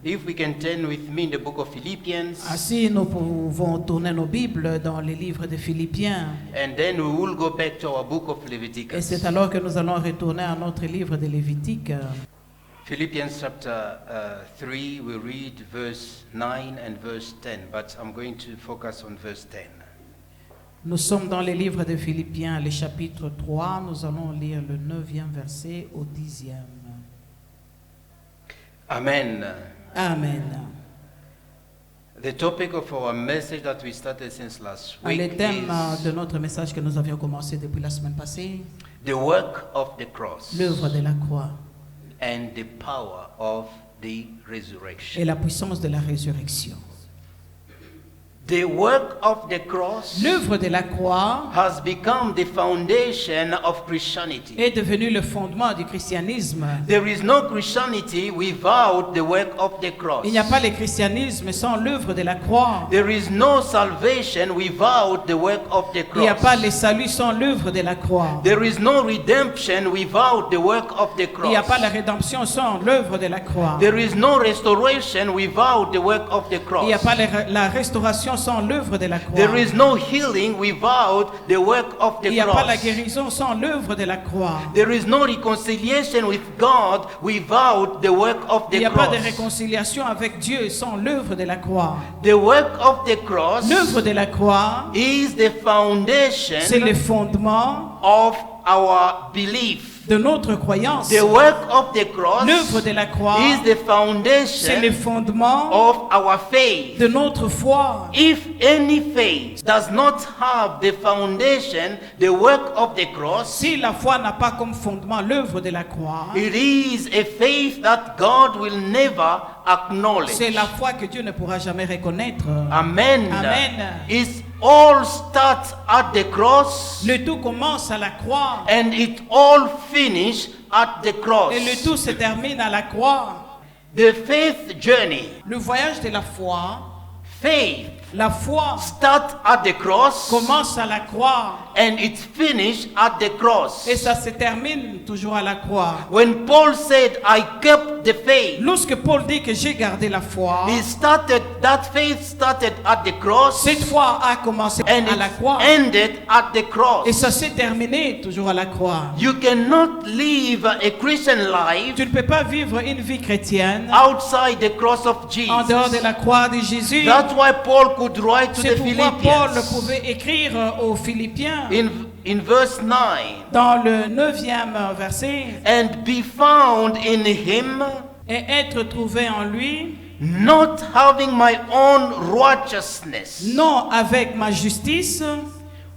If we can turn with me in the book of Philippians, Ainsi, nous pouvons tourner nos Bibles dans les livres de Philippiens. and then we will go back to our book of Et Leviticus. c'est alors que nous allons retourner à notre livre de Lévitique. Philippians chapter 3, we read verse 9 and verse 10, but I'm going to focus on verse 10. Nous sommes dans les livres de Philippiens, le chapitre 3. Nous allons lire le 9e verset au 10e. Amen. Amen. The topic of our message that we started since last Le week thème is de notre message que nous avions commencé depuis la semaine passée, the work of the cross l'œuvre de la croix and the power of the et resurrection. la puissance de la résurrection. The work of the cross L'œuvre de la croix has become the foundation of Christianity. est devenue le fondement du christianisme. There is no Christianity without the work of the cross. Il n'y a pas le christianisme sans l'œuvre de la croix. There is no salvation without the work of the Il n'y a pas le cross. salut sans l'œuvre de la croix. There is no redemption without the work of the Il n'y a pas la cross. rédemption sans l'œuvre de la croix. There is no restoration without the work of the Il n'y a pas cross. la restauration sans l'œuvre de la croix. There is no healing without the work of Il the n'y a pas la cross. guérison sans l'œuvre de la croix. There is no reconciliation with God without the work of Il n'y the a pas de cross. réconciliation avec Dieu sans l'œuvre de la croix. The work of the cross L'œuvre de la croix, is the c'est foundation le fondement of our belief. de notre croyance. The work of the cross L'œuvre de la croix, is the c'est le foundation fondement of our faith. de notre foi. If any faith does not have the foundation, the work of the cross, Si la foi n'a pas comme fondement l'œuvre de la croix, it is a faith that God will never acknowledge. c'est la foi que Dieu ne pourra jamais reconnaître. Amen. Amen. It all starts at the cross Le tout commence à la croix and it all finish at the cross. et le tout se termine à la croix. The faith journey, Le voyage de la foi, faith la foi starts at the cross commence à la croix and it finishes at the cross. et ça se termine toujours à la croix. When Paul said, I kept the faith, Lorsque Paul dit que j'ai gardé la foi, that faith started at the cross cette foi a commencé and à la croix it ended at the et cross. ça s'est terminé toujours à la croix. You cannot live a Christian life Tu ne peux pas vivre une vie chrétienne outside the cross of en dehors de Jesus. la croix de Jésus. That's why Paul could write to C'est the pourquoi Paul Philippians pouvait écrire aux Philippiens in verse 9, dans le 9e verset and be found in him, et être trouvé en lui, not having my own righteousness, non avec ma justice,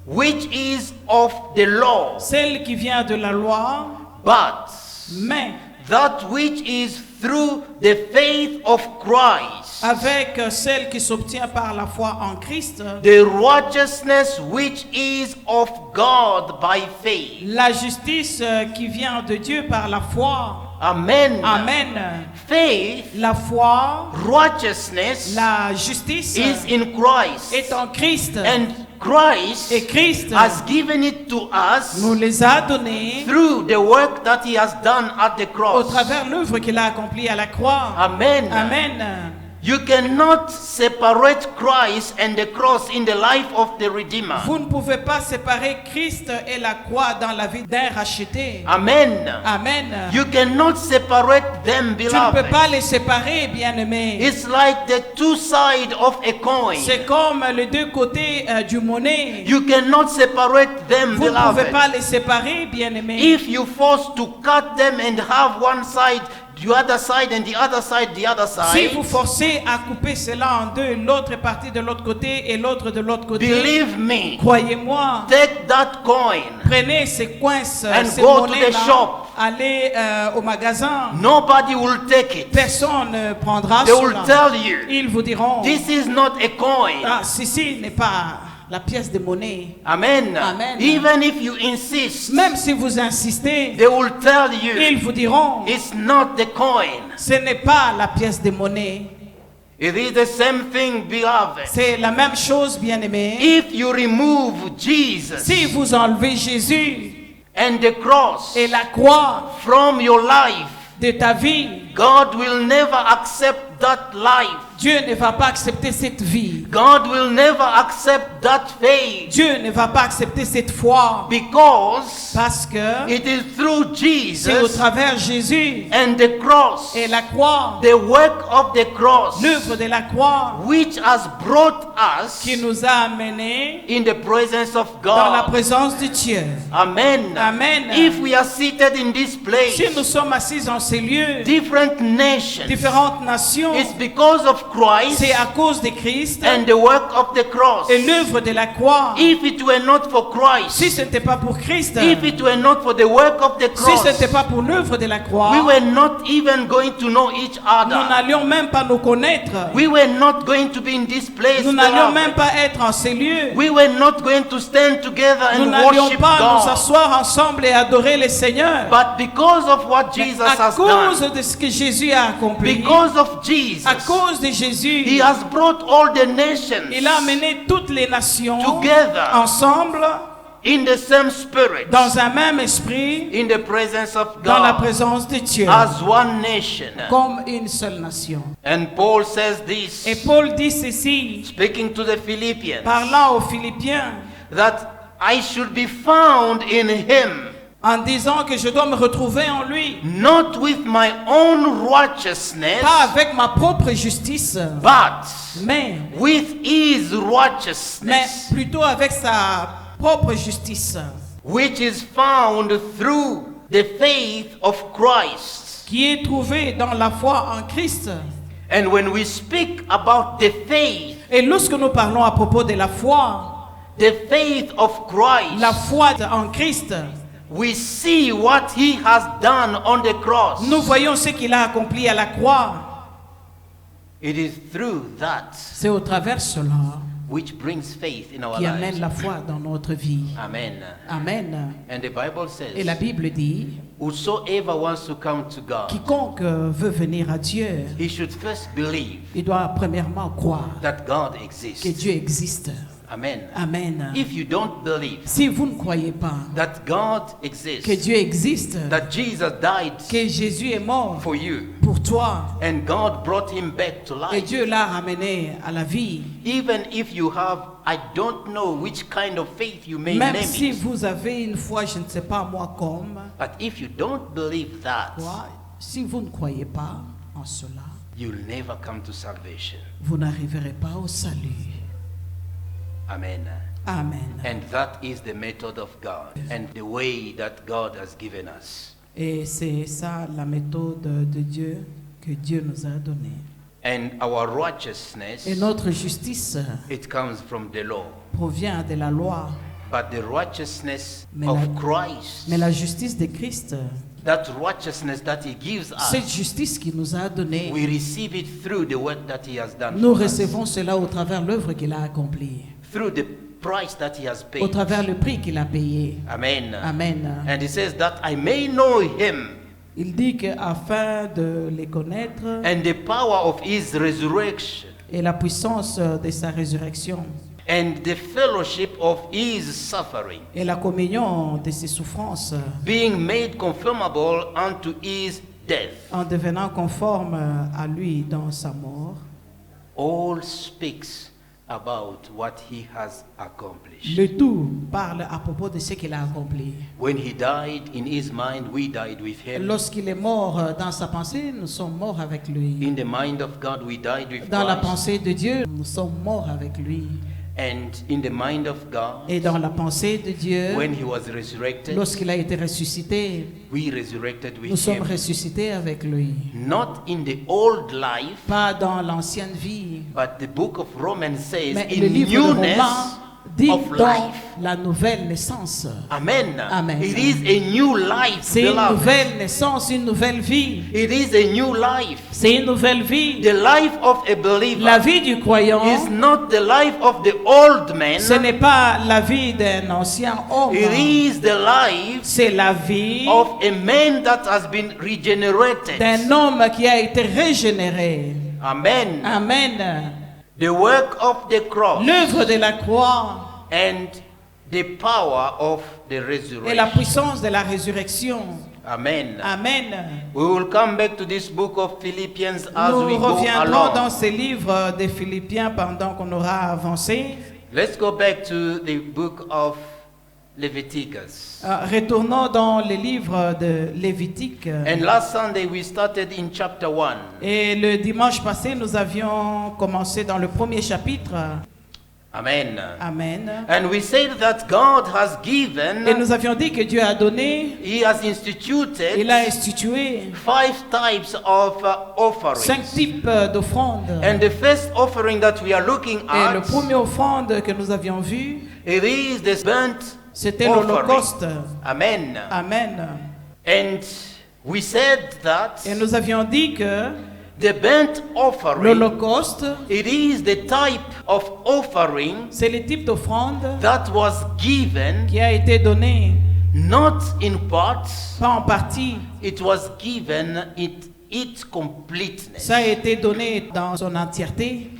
which is of the law, celle qui vient de la loi, but mais that which is through the faith of Christ, avec celle qui s'obtient par la foi en Christ, the righteousness which is of God by faith. la justice qui vient de Dieu par la foi. Amen. Amen. Faith, La foi, righteousness la justice is in Christ. est en Christ. And Christ Et Christ has given it to us nous les a donnés through the work that he has done at the au cross. travers l'œuvre qu'il a accomplie à la croix. Amen. Amen. You cannot separate Christ and the cross in the life of the Redeemer. Vous ne pouvez pas séparer Christ et la croix dans la vie d'un racheté. Amen. Amen. You cannot separate them, Tu ne peux beloved. pas les séparer, bien-aimés. It's like the two sides of a coin. C'est comme les deux côtés du monnaie. You cannot separate them, Vous ne pouvez beloved. pas les séparer, bien-aimés. If you force to cut them and have one side, the other side, and the other side, the other Si side, vous forcez à couper cela en deux, l'autre est parti de l'autre côté et l'autre de l'autre côté, believe me, croyez-moi, take that coin. prenez ces coins, ces go to the monnaies-là, shop. allez au magasin. Nobody will take it. Personne ne prendra They will cela. tell you, Ils vous diront, this is not a coin. ah, ceci n'est pas la pièce de monnaie. Amen. Amen. Even if you insist, Même si vous insistez, they will tell ils you, vous diront, it's not the coin. ce n'est pas la pièce de monnaie. It is the same thing, beloved. C'est la même chose, bien-aimé. If you remove Jesus Si vous enlevez Jésus and the cross et la croix from your life, de ta vie, God will never accept that life. Dieu ne va pas accepter cette vie. God will never accept that faith. Dieu ne va pas accepter cette foi. Because Parce que it is through c'est au Jesus travers Jésus and the cross, et la croix, the work of the cross, l'œuvre de la croix, which has brought us qui nous a amenés in the presence of dans la God. présence de Dieu. Amen. Amen. If we are seated in this place, Si nous sommes assis en ces lieux, different nations, différentes nations, it's because of Christ c'est à cause de Christ and the work of the cross. et l'œuvre de la croix. If it were not for Si Christ, ce n'était pas pour Christ, if it were not for the work of the si cross, ce n'était pas pour l'œuvre de la croix, we were not even going to know each nous other. n'allions même pas nous connaître. We were not going to be in this place. Nous n'allions beloved. même pas être en ces lieux. We were not going to stand together Nous and n'allions worship pas nous God. asseoir ensemble et adorer le Seigneur. But because of what Mais Jesus à has cause done, de ce que Jésus a accompli, because of Jesus, à cause de Jésus, He has brought all the nations il a amené toutes les nations together ensemble in the same spirit, dans un même esprit, in the presence of dans la God, présence de Dieu, as one nation. comme une seule nation. And Paul says this, Et Paul dit ceci, speaking to the Philippians, parlant aux Philippiens, that I should be found in Him, en disant que je dois me retrouver en lui, not with my own righteousness, pas avec ma propre justice, but mais with His mais righteousness, plutôt avec sa propre justice, which is found through the faith of Christ. qui est trouvée dans la foi en Christ. And when we speak about the faith Et lorsque nous parlons à propos de la foi of Christ, la foi en Christ, we see what He has done on the cross. nous voyons ce qu'il a accompli à la croix. It is through that C'est au travers cela which brings faith in our qui amène lives. la foi dans notre vie. Amen. Amen. And the Bible Et la says, Bible dit, whosoever wants to come to God, quiconque veut venir à Dieu, he should first believe il doit premièrement croire that God que exists. Dieu existe. Amen. Amen. If you don't believe Si vous ne croyez pas that God que exists, Dieu existe, that Jesus died que Jésus est mort for you, pour toi, and God brought him back to et life, Dieu l'a ramené à la vie, even if you have, I don't know which kind of faith you may même name si it, vous avez une foi, je ne sais pas moi comme, but if you don't believe that, quoi, si vous ne croyez pas en cela, you'll never come to salvation. vous n'arriverez pas au salut. Amen. Amen. And that is the method of God and the way that God has given us. Et c'est ça la méthode de Dieu que Dieu nous a donnée. And our righteousness, Et notre justice it comes from the law. provient de la loi, But the righteousness Mais of la- Christ, mais la justice de Christ, that righteousness that He gives cette us, justice qu'il nous a donnée, we receive it through the work that He has done nous for us, recevons cela au travers de l'œuvre qu'il a accomplie, through the price that He has au paid. travers le prix qu'il a payé. Amen. Amen. And He says that I may know Him Il dit qu'afin de les connaître and the power of His resurrection et la puissance de sa résurrection and the fellowship of His suffering, et la communion de ses souffrances, being made conformable unto His death. en devenant conforme à lui dans sa mort, All speaks about what He has accomplished. le tout parle à propos de ce qu'il a accompli. When He died in His mind, we died with Him. Lorsqu'il est mort dans sa pensée, nous sommes morts avec lui. In the mind of God, we died with Dans la Christ. pensée de Dieu, nous sommes morts avec lui. And in the mind of God, Et dans la pensée de Dieu, when He was resurrected, lorsqu'il a été ressuscité, we resurrected nous with sommes Him. ressuscités avec lui. Not in the old life, Pas dans l'ancienne vie, but the book of Romans says mais le in livre de Romains newness dit of dans life. la nouvelle naissance. Amen. Amen. It is a new life, C'est une beloved. nouvelle naissance, une nouvelle vie. It is a new life. C'est une nouvelle vie. The life of a believer La vie du croyant, is not the life of the old man. ce n'est pas la vie d'un ancien homme. It is the life C'est la vie of a man that has been regenerated. d'un homme qui a été régénéré. Amen. Amen. The work of the cross L'œuvre de la croix and the power of the et la resurrection. puissance de la résurrection. Amen. Amen. We will come back to this book of Philippians as we Nous go reviendrons dans along. ces livres des Philippiens pendant qu'on aura avancé. Let's go back to the book of Leviticus. Retournons dans les livres de Lévitique. And last Sunday we started in chapter 1. Et le dimanche passé, nous avions commencé dans le premier chapitre. Amen. Amen. And we said that God has Et given, nous avions dit que Dieu a donné, He has instituted il a institué 5 types of 5 offerings. types d'offrandes. And the first offering that we are looking Et le at, premier offrande que nous avions vu, it is the burnt c'était offering. l'Holocauste. Amen. Amen. And we said that Et nous avions dit que the burnt offering, l'Holocauste, it is the type of offering c'est le type d'offrande that was given qui a été donné, not in parts, pas en partie, it was given in its completeness. ça a été donné dans son entièreté.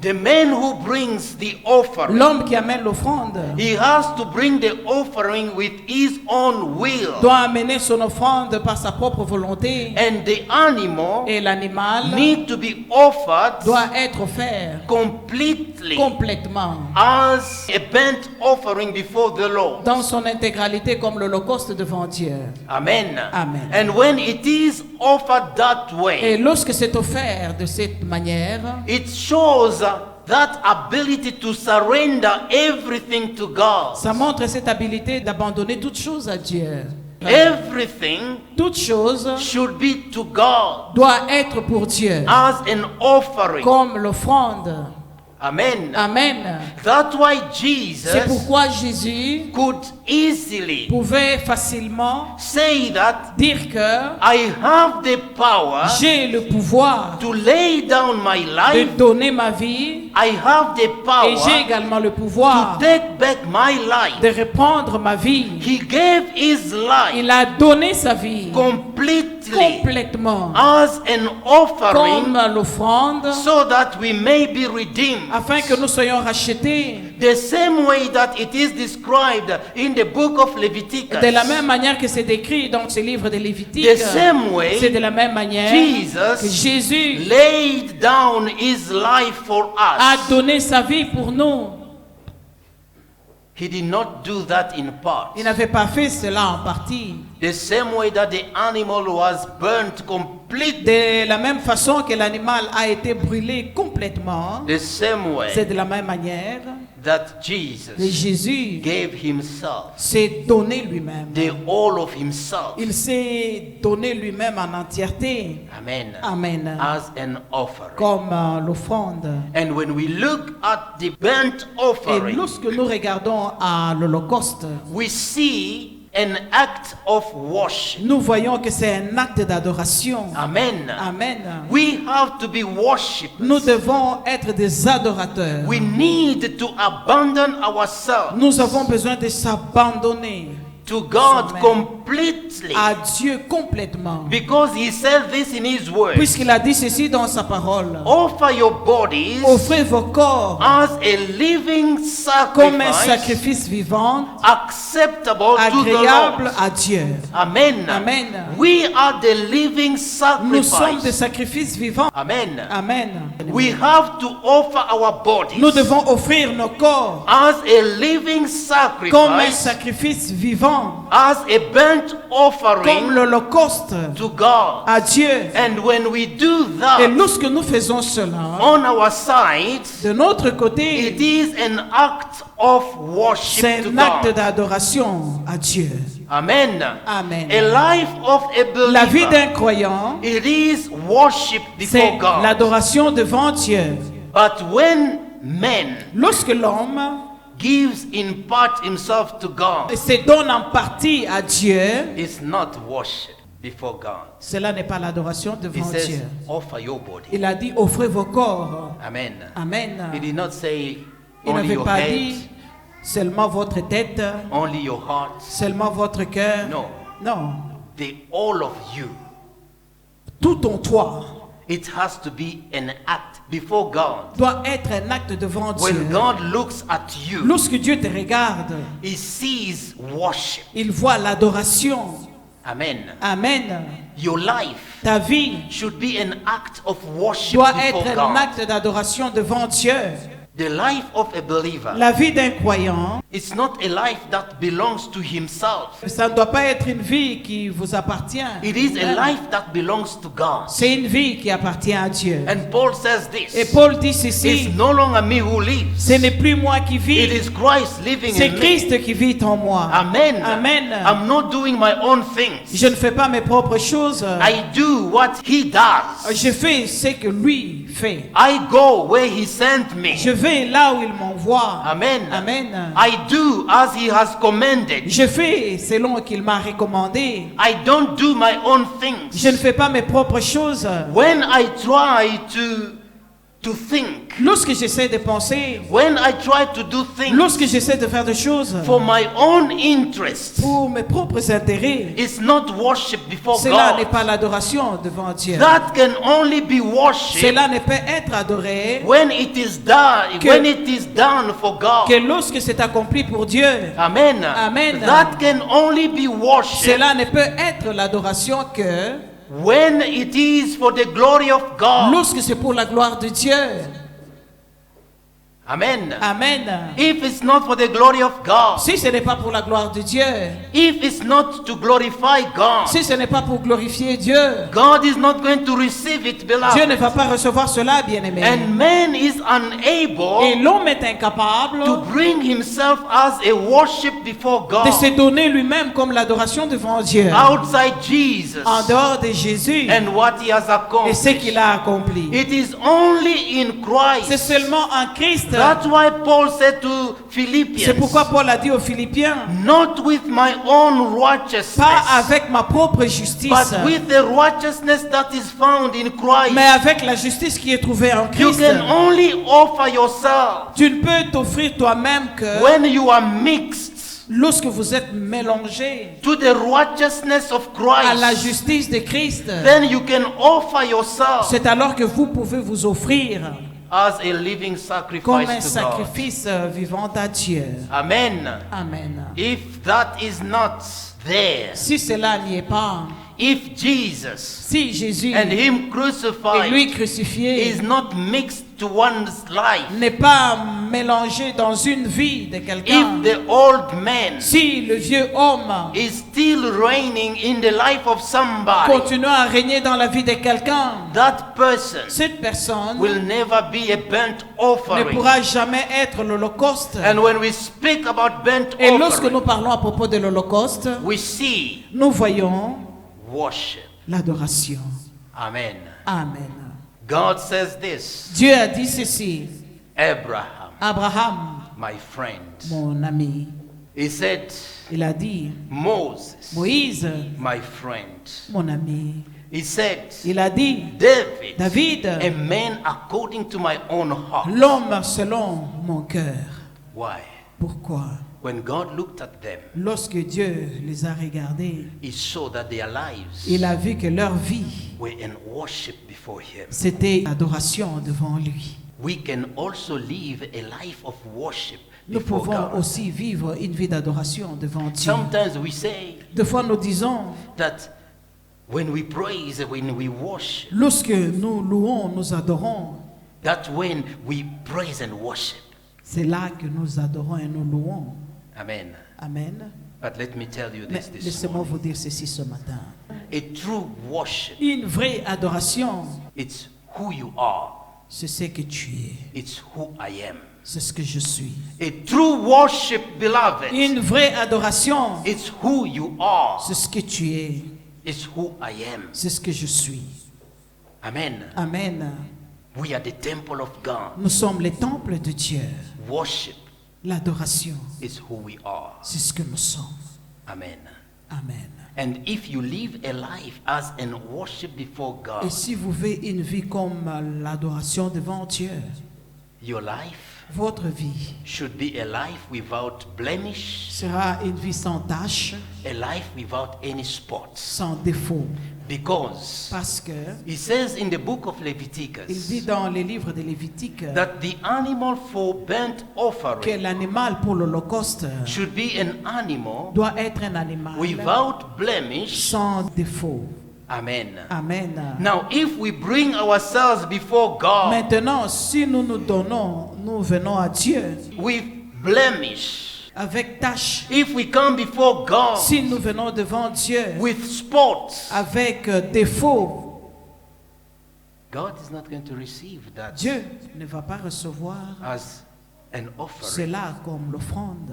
The man who brings the offering, L'homme qui amène l'offrande he has to bring the offering with his own will. doit amener son offrande par sa propre volonté. And the animal Et l'animal need to be offered doit être offert completely complètement, as a burnt offering before the Lord. dans son intégralité comme l'Holocauste devant Dieu. Amen. Amen. And when it is offered that Et way, lorsque c'est offert de cette manière, it shows that ability to surrender everything to God. ça montre cette habilité d'abandonner toute chose à Dieu. Everything Toute chose should be to God doit être pour Dieu, as an offering. comme l'offrande. Amen. Amen. That's why C'est Jesus pourquoi Jésus could easily pouvait facilement say that dire que I have the power j'ai le pouvoir to lay down my de life. donner ma vie I have the et power j'ai également le to pouvoir take back my life. de reprendre ma vie. He gave his life Il a donné sa vie completely complètement as an offering comme l'offrande so that we may be redeemed. afin que nous soyons rachetés. The same way that it is described in the book of Leviticus. De la même manière que c'est décrit dans ce livre de Lévitique, The same way c'est de la même manière que Jesus Jésus laid down his life for a us. donné sa vie pour nous. He did not do that in part. Il n'avait pas fait cela en partie. The same way that the animal was burnt completely. De la même façon que l'animal a été brûlé complètement, The same c'est way de la même manière that que Jesus Jésus gave himself, s'est donné lui-même. the all of himself. Il s'est donné lui-même en entièreté. Amen. Amen. As an offering. Comme l'offrande. And when we look at the burnt Et offering, lorsque nous regardons à l'Holocauste, we see an act of worship. nous voyons que c'est un acte d'adoration. Amen. Amen. We have to be worshippers. Nous devons être des adorateurs. We need to abandon ourselves Nous avons besoin de s'abandonner to God Amen. completely. à Dieu complètement. Because he said this in his word. Puisqu'il a dit ceci dans sa parole. Offer your bodies Offrez vos corps as a living comme un sacrifice, sacrifice vivant, acceptable to the agréable Lord. à Dieu. Amen. Amen. We are the living Nous sommes des sacrifice. sacrifices vivants. Amen. Amen. We have to offer our bodies Nous devons offrir nos corps as a living comme un sacrifice, sacrifice vivant, as a burnt comme offering l'Holocauste to God. à Dieu. And when we do Et that lorsque nous faisons cela, on our side, de notre it côté, is an act of worship c'est to un acte God. d'adoration à Dieu. Amen. Amen. A life of a La vie believer, d'un croyant, it is worship before c'est God. l'adoration devant Dieu. But when man Lorsque l'homme gives in part himself to God, se donne en partie à Dieu, it's not worship before God. cela n'est pas l'adoration He devant says, Dieu. offer your body. Il a dit offrez vos corps. Amen. Amen. He did not say Il only n'avait your pas head, dit seulement votre tête, only your heart. seulement votre cœur. No. Non, The all of you. tout en toi It has to be an act before God. doit être un acte devant Dieu. When God looks at you, Lorsque Dieu te regarde, He sees worship. il voit l'adoration. Amen. Amen. Your life Ta vie should be an act of worship doit before être un God. acte d'adoration devant Dieu. The life of a believer, La vie d'un croyant, it's not a life that belongs to himself. ça ne doit pas être une vie qui vous appartient. It is a life that belongs to God. C'est une vie qui appartient à Dieu. And Paul says Et this. Paul dit It's ceci, no longer me who lives. ce n'est plus moi qui It vis, is Christ living c'est in me. Christ qui vit en moi. Amen. Amen. I'm not doing my own things. Je ne fais pas mes propres choses. I do what he does. Je fais ce que lui fait. I go where he sent me. Je vais là où il m'envoie. Amen. Amen. I do as he has commanded. Je fais selon qu'il m'a recommandé. I don't do my own things. Je ne fais pas mes propres choses. When I try to think, Lorsque j'essaie de penser, when I try to do things lorsque j'essaie de faire des choses for my own interest, pour mes propres intérêts, it's not worship before cela n'est God. pas l'adoration devant Dieu. That can only be worship Cela ne peut être adoré when it is done, Que- when it is done for God. que lorsque c'est accompli pour Dieu. Amen. Amen. That can only be worship Cela ne peut être l'adoration que when it is for the glory of God. lorsque c'est pour la gloire de Dieu. Amen. Amen. If it's not for the glory of God, Si ce n'est pas pour la gloire de Dieu, if it's not to glorify God, si ce n'est pas pour glorifier Dieu, God is not going to receive it, Dieu ne beloved. va pas recevoir cela, bien-aimé. And man is Et unable l'homme est incapable to bring himself as a worship before de God se donner lui-même comme l'adoration devant Dieu, outside Jesus en dehors de Jésus and what he has et ce qu'il accomplished. a accompli. It is only in C'est Christ. seulement en Christ. That's why Paul said to C'est Philippians, pourquoi Paul a dit aux Philippiens, not with my own pas righteousness, avec ma propre justice, but with the righteousness that is found in Christ. mais avec la justice qui est trouvée en You Christ. can only offer yourself Tu ne peux t'offrir toi-même que when you are mixed lorsque vous êtes mélangé to the righteousness of à la Christ. justice de Christ. Then you can offer yourself C'est alors que vous pouvez vous offrir as a living comme un sacrifice to God. sacrifice vivant à Dieu. Amen. Amen. If that is not there, Si cela n'y est pas, if Jesus si Jésus and Him et lui crucified crucifié is not mixed to one's life, n'est pas mélangé dans une vie de quelqu'un, if the old man si le vieux homme is still reigning in the life of somebody, continue à régner dans la vie de quelqu'un, that person cette personne will never be a burnt ne offering. pourra jamais être l'Holocauste. And when we speak about burnt Et lorsque nous offering, parlons à propos de l'Holocauste, we see nous voyons worship. l'adoration. Amen. Amen. God says this, Dieu a dit ceci, Abraham, Abraham, my friend. mon ami, He said, il a dit, Moses, Moïse, my friend. mon ami, He said, il a dit, David, David, a man according to my own heart. l'homme selon mon cœur. Why? Pourquoi? When God looked at them, Lorsque Dieu les a regardés, He saw that their lives il a vu que leur vie, were in worship before Him. c'était adoration devant lui. We can also live a life of worship Nous before pouvons God. aussi vivre une vie d'adoration devant Dieu. Sometimes we say Des fois, nous disons, that when we praise, when we worship, lorsque nous louons, nous adorons, that's when we praise and worship. c'est là que nous adorons et nous louons. Amen. Amen. But let me tell you Mais this laissez-moi morning. vous dire ceci ce matin. A true worship, Une vraie adoration, it's who you are. c'est ce que tu es. It's who I am. C'est ce que je suis. A true worship, beloved, Une vraie adoration, it's who you are. c'est ce que tu es. It's who I am. C'est ce que je suis. Amen. Amen. We are the temple of God. Nous sommes les temples de Dieu. Worship L'adoration, is who we are. c'est ce que nous sommes. Amen. Amen. And if you live a life as in worship before God, Et si vous vivez une vie comme l'adoration devant Dieu, your life votre vie should be a life without blemish, sera une vie sans tache, a life without any spots. sans défaut. Parce que it says in the book of il Leviticus dit dans les livres de Lévitique that the animal for burnt que offering l'animal pour l'Holocauste should be an animal doit être un animal without blemish. sans défaut. Amen. Amen. Now, if we bring ourselves before God Maintenant, si nous nous donnons, nous venons à Dieu with blemish, avec tâche. if we come before God Si nous venons devant Dieu with spots, avec défaut, God is not going to receive that Dieu ne va pas recevoir as an offering. cela comme l'offrande.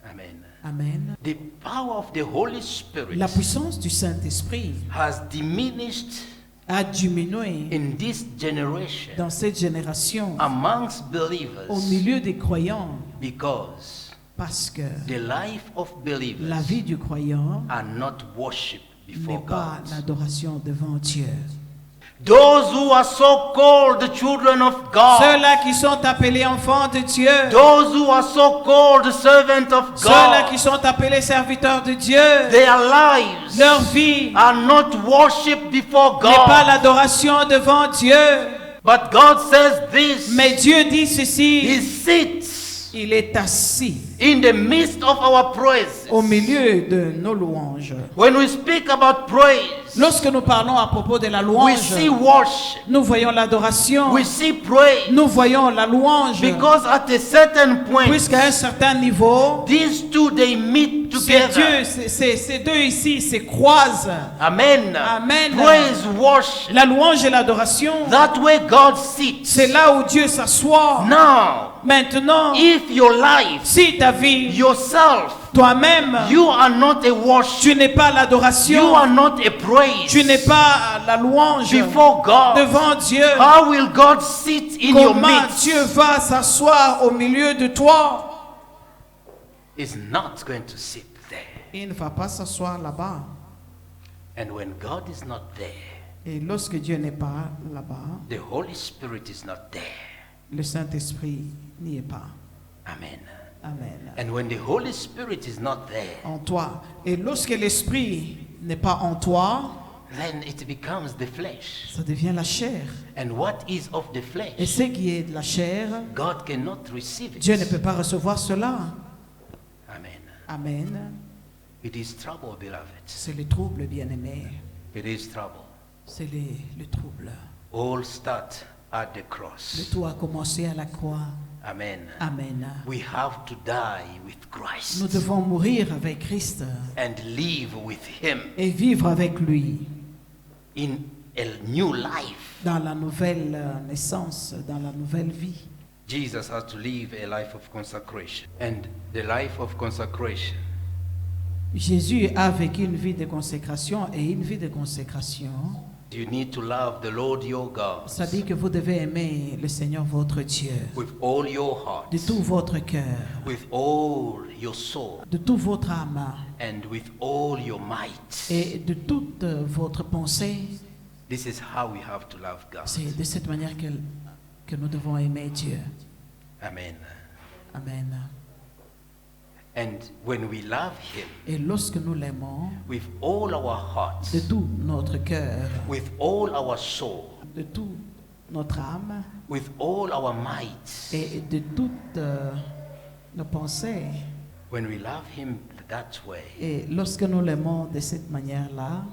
Amen. Amen. The power of the Holy Spirit La puissance du Saint-Esprit has diminished a diminué in this generation dans cette génération amongst au believers milieu des croyants because parce que the life of la believers vie du croyant are not worshipped n'est before pas God. l'adoration devant Dieu. Those who are so called the children of God, Ceux-là qui sont appelés enfants de Dieu, those who are so called servants of ceux-là qui God, sont appelés serviteurs de Dieu, their lives leur vie are not worshipped before n'est pas God. l'adoration devant Dieu. But God says this, Mais Dieu dit He ceci, sits il est assis in the midst of our praises. au milieu de nos louanges. When we speak about praise, Lorsque nous parlons à propos de la we louange, see worship, nous voyons l'adoration, we see praise, nous voyons la louange, because at a certain point, puisqu'à un certain niveau, these two they meet ces together. ces deux ici se croisent. Amen. Amen. Praise, worship. La louange et l'adoration, That way God sits. c'est là où Dieu s'assoit. Now, Maintenant, if your life, si ta vie, yourself, toi-même, you are not a worship, tu n'es pas you l'adoration, are not a praise tu n'es pas la louange before God, devant Dieu, how will God sit in your comment midst? Dieu va s'asseoir au milieu de toi? Is not going to sit there. Il ne va pas s'asseoir là-bas. And when God is not there, Et lorsque Dieu n'est pas là-bas, the Holy Spirit is not there. le Saint-Esprit n'y est pas. Amen. Amen. And when the Holy Spirit is not there, En toi. Et lorsque l'Esprit n'est pas en toi, then it becomes the flesh. ça devient la chair. And what is of the Et flesh, ce qui est de la chair, God cannot receive Dieu ne it. peut pas recevoir cela. Amen. Amen. It is trouble, beloved. C'est le trouble, bien-aimé. It is trouble. C'est le trouble. All start at the Le cross. tout a commencé à la croix. Amen. Amen. We have to die with Nous Christ devons mourir avec Christ and live with Him et vivre avec lui in a new life. dans la nouvelle naissance, dans la nouvelle vie. Jesus has to live a life of consecration. And the life of consecration Jésus a vécu une vie de consécration et une vie de consécration, you need to love the Lord your God ça dit que vous devez aimer le Seigneur votre Dieu with all your heart, de tout votre cœur, with all your soul, de toute votre âme and with all your might. et de toute votre pensée. This is how we have to love God. C'est de cette manière que nous devons aimer Dieu. Amen. Amen. And when we love Him Et lorsque nous l'aimons with all our hearts, de tout notre cœur, with all our soul, de toute notre âme with all our might, et de toutes nos pensées, when we love Him that way, et lorsque nous l'aimons de cette manière-là,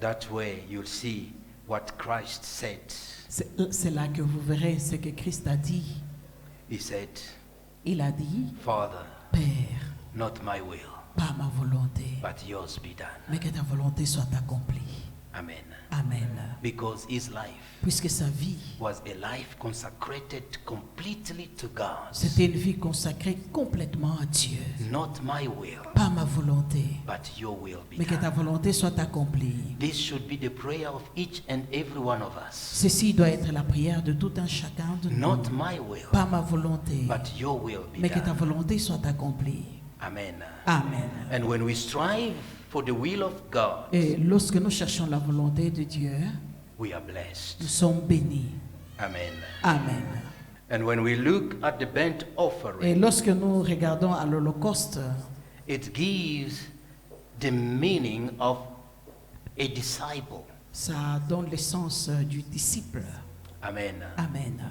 that way you'll see what Christ said. c'est là que vous verrez ce que Christ a dit. He said, Il a dit, Father, Père, not my will, pas ma volonté, but yours be done. mais que ta volonté soit accomplie. Amen. Amen. Because his life Puisque sa vie, was a life consecrated completely to God. c'était une vie consacrée complètement à Dieu. Not my will, Pas ma volonté, but your will be mais que ta done. volonté soit accomplie. This should be the prayer of each and every one of us. Ceci doit être la prière de tout un chacun de nous. Not my will, Pas ma volonté, but your will be mais que ta done. volonté soit accomplie. Amen. Amen. And when we strive for the will of God, Et lorsque nous cherchons la volonté de Dieu, we are blessed. nous sommes bénis. Amen. Amen. And when we look at the burnt Et offering, lorsque nous regardons à l'Holocauste, it gives the meaning of a disciple. Ça donne le sens du disciple. Amen. Amen.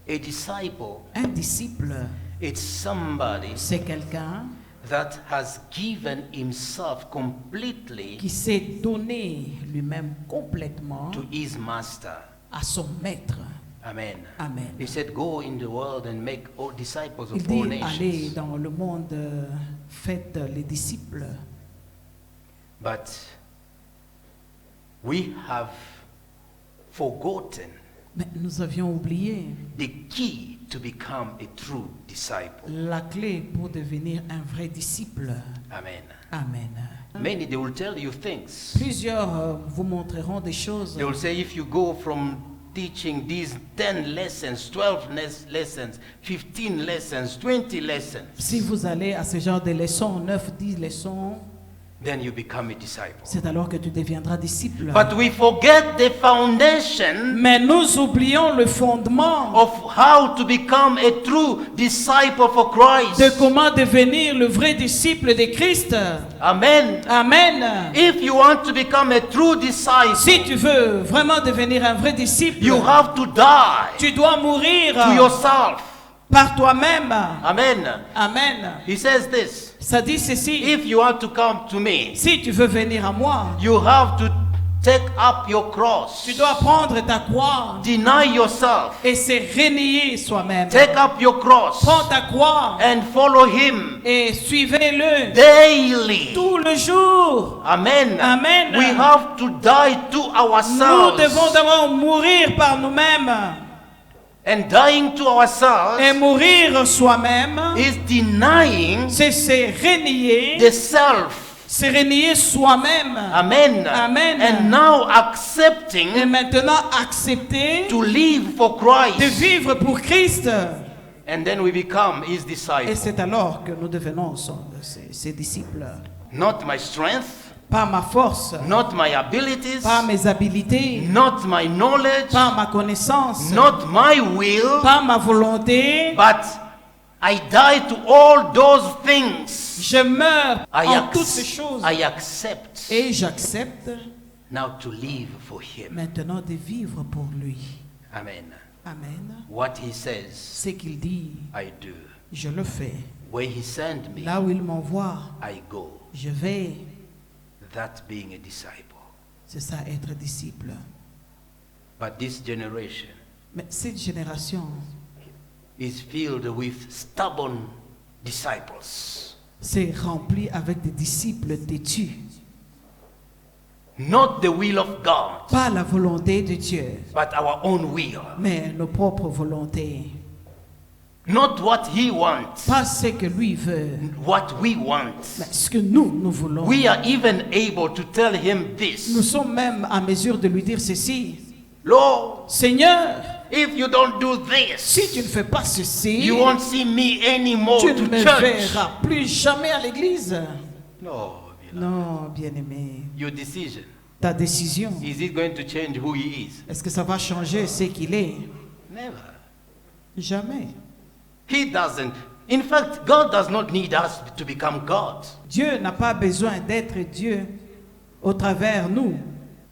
A disciple, Un disciple, it's somebody c'est quelqu'un that has given himself completely qui s'est donné lui-même complètement to his master. à son maître. Amen. Amen. He said, go in the world and make all disciples Il of all dit, allez nations. dans le monde, faites les disciples. But we have forgotten Mais nous avions oublié the key to become a true disciple. la clé pour devenir un vrai disciple. Amen. Amen. Many, they will tell you things. Plusieurs vous montreront des choses. They will say, if you go from teaching these 10 lessons, 12 lessons, 15 lessons, 20 lessons, Si vous allez à ce genre de leçons, 9, 10 leçons, then you become a disciple. c'est alors que tu deviendras disciple. But we forget the foundation Mais nous oublions le fondement of how to become a true disciple for Christ. de comment devenir le vrai disciple de Christ. Amen. Amen. If you want to become a true disciple, Si tu veux vraiment devenir un vrai disciple, you have to die tu dois mourir to yourself. par toi-même. Amen. Amen. He says this. Ça dit ceci. If you want to come to me, Si tu veux venir à moi, you have to take up your cross. tu dois prendre ta croix Deny yourself. et se renier soi-même. Take up your cross Prends ta croix and follow him et suivez-le daily. tout le jour. Amen. Amen. We have to die to Nous ourselves. devons d'abord mourir par nous-mêmes. And dying to ourselves Et mourir soi-même, is denying c'est se renier, the self. se renier soi-même. Amen. Amen. And now Et accepting maintenant accepter to live for de Christ. vivre pour Christ. And then we become his Et disciples. c'est alors que nous devenons ses disciples. Not my strength, Pas ma force, not my abilities, pas mes habiletés, not my knowledge, pas ma connaissance, not my will, pas ma volonté. but I die to all those things. Je meurs I, en toutes ces choses. I accept Et j'accepte now to live for him. maintenant de vivre pour lui. Amen. Amen. What he says, Ce qu'il dit, I do. je le fais. Where he sent me, Là où il m'envoie, I go. je vais. That's being a disciple. C'est ça, être disciple. But this generation Mais cette génération, is filled with stubborn disciples. c'est remplie avec des disciples têtus. Not the will of God, Pas la volonté de Dieu, but our own will. mais nos propres volontés. Not what he wants, Pas ce que lui veut, what we want. mais ce que nous voulons. We are even able to tell him Nous this. sommes même en mesure de lui dire ceci. Lord, Seigneur, if you don't do si this, tu ne fais pas ceci, you won't see me anymore tu ne to me church. verras plus jamais à l'église. No, beloved. Non, bien-aimé. Your decision. Ta décision, Is it going to change who he is? est-ce que ça va changer ce qu'il est? Never. Jamais. He doesn't. In fact, God does not need us to become God. Dieu n'a pas besoin d'être Dieu au travers nous.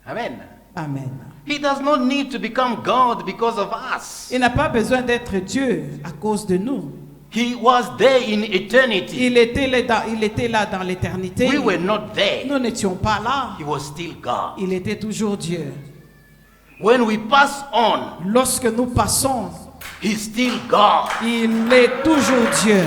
Amen. Amen. He does not need to become God because of us. Il n'a pas besoin d'être Dieu à cause de nous. He was there in eternity. Il était là dans l'éternité. We were not there. Nous n'étions pas là. He was still God. Il était toujours Dieu. When we pass on, Lorsque nous passons, he's still God. il est toujours Dieu.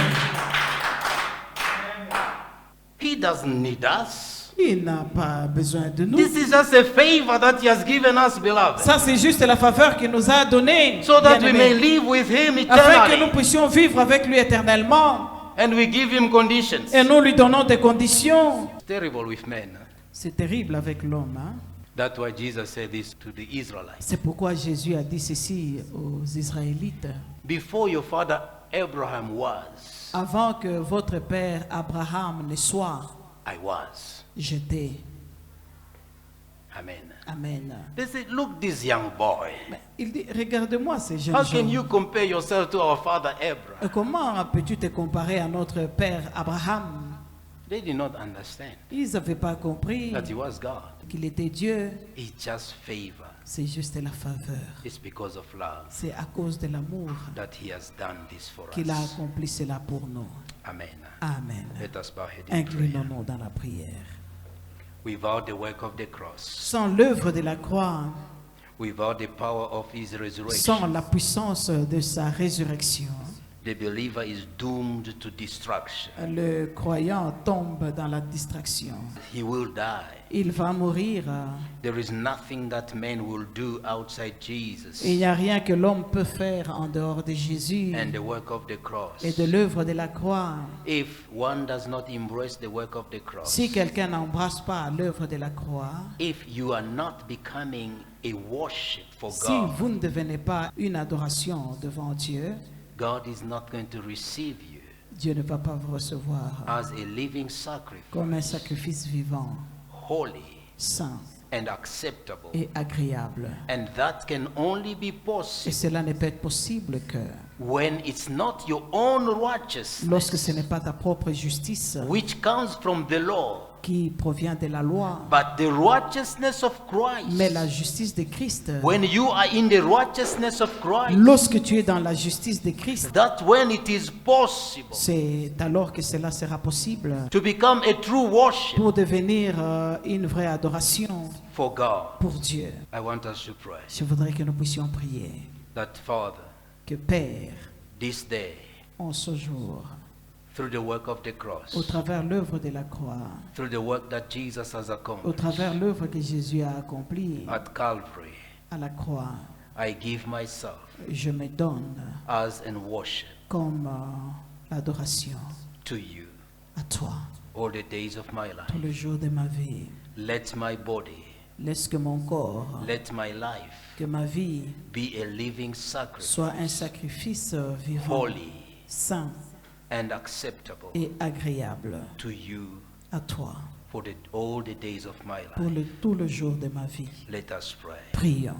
He doesn't need us. Il n'a pas besoin de nous. This is just a favor that he has given us, beloved. Ça, c'est juste la faveur qu'il nous a donnée. So that we bien-aimés, may live with him afin que nous eternally. puissions vivre avec lui éternellement. And we give him conditions. Et nous lui donnons des conditions. It's terrible with men. C'est terrible avec l'homme. Hein? That's why Jesus said this to the Israelites. C'est pourquoi Jésus a dit ceci aux Israélites. Before your father Abraham was, Avant que votre père Abraham ne soit, I was. j'étais. Amen. Amen. They say, look, this young boy. Mais il dit, regarde-moi ces jeunes How gens. can you compare yourself to our father Abraham? Comment peux-tu te comparer à notre père Abraham? They did not understand Ils n'avaient pas compris that he was God. qu'il était Dieu. It's just favor. C'est juste la faveur. It's because of love C'est à cause de l'amour that he has done this for qu'il a us. accompli cela pour nous. Amen. Amen. Let us bow head in prayer. Inclinons-nous dans la prière. Without the work of the cross, Sans l'œuvre de la croix, without the power of his sans resurrection, la puissance de sa résurrection, the believer is doomed to destruction. le croyant tombe dans la distraction. He will die. Il va mourir. There is nothing that man will do outside Jesus Il n'y a rien que l'homme peut faire en dehors de Jésus and the work of the cross. et de l'œuvre de la croix. If one does not embrace the work of the cross, Si quelqu'un n'embrasse pas l'œuvre de la croix, if you are not becoming a worship for si God, vous ne devenez pas une adoration devant Dieu, God is not going to receive you Dieu ne va pas vous recevoir as a living comme un sacrifice, sacrifice vivant, holy saint and acceptable. et agréable. And that can only be Et possible cela ne peut être possible que when it's not your own lorsque ce righteousness, n'est pas ta propre justice which comes from the law, qui provient de la loi, but the righteousness of mais la Christ. justice de Christ. When you are in the righteousness of Christ, Lorsque tu es dans la justice de Christ, that's when it is possible c'est alors que cela sera possible to become a true worship pour devenir une vraie adoration for God. pour Dieu. I want us to pray Je voudrais que nous puissions prier that, Father, que Père, this day, en ce jour, through the work of the au cross, travers l'œuvre de la croix, through the work that Jesus has au accomplished travers l'œuvre que Jésus a accomplie at Calvary, à la croix, I give myself je me donne as an worship comme l'adoration to you à toi all the days of my tous life. les jours de ma vie. Let my body, Laisse que mon corps, let my life que ma vie be a living sacrifice, soit un sacrifice vivant, holy saint and acceptable et agréable to you à toi for all the days of my pour life. tout le jour de ma vie. Let us pray. Prions.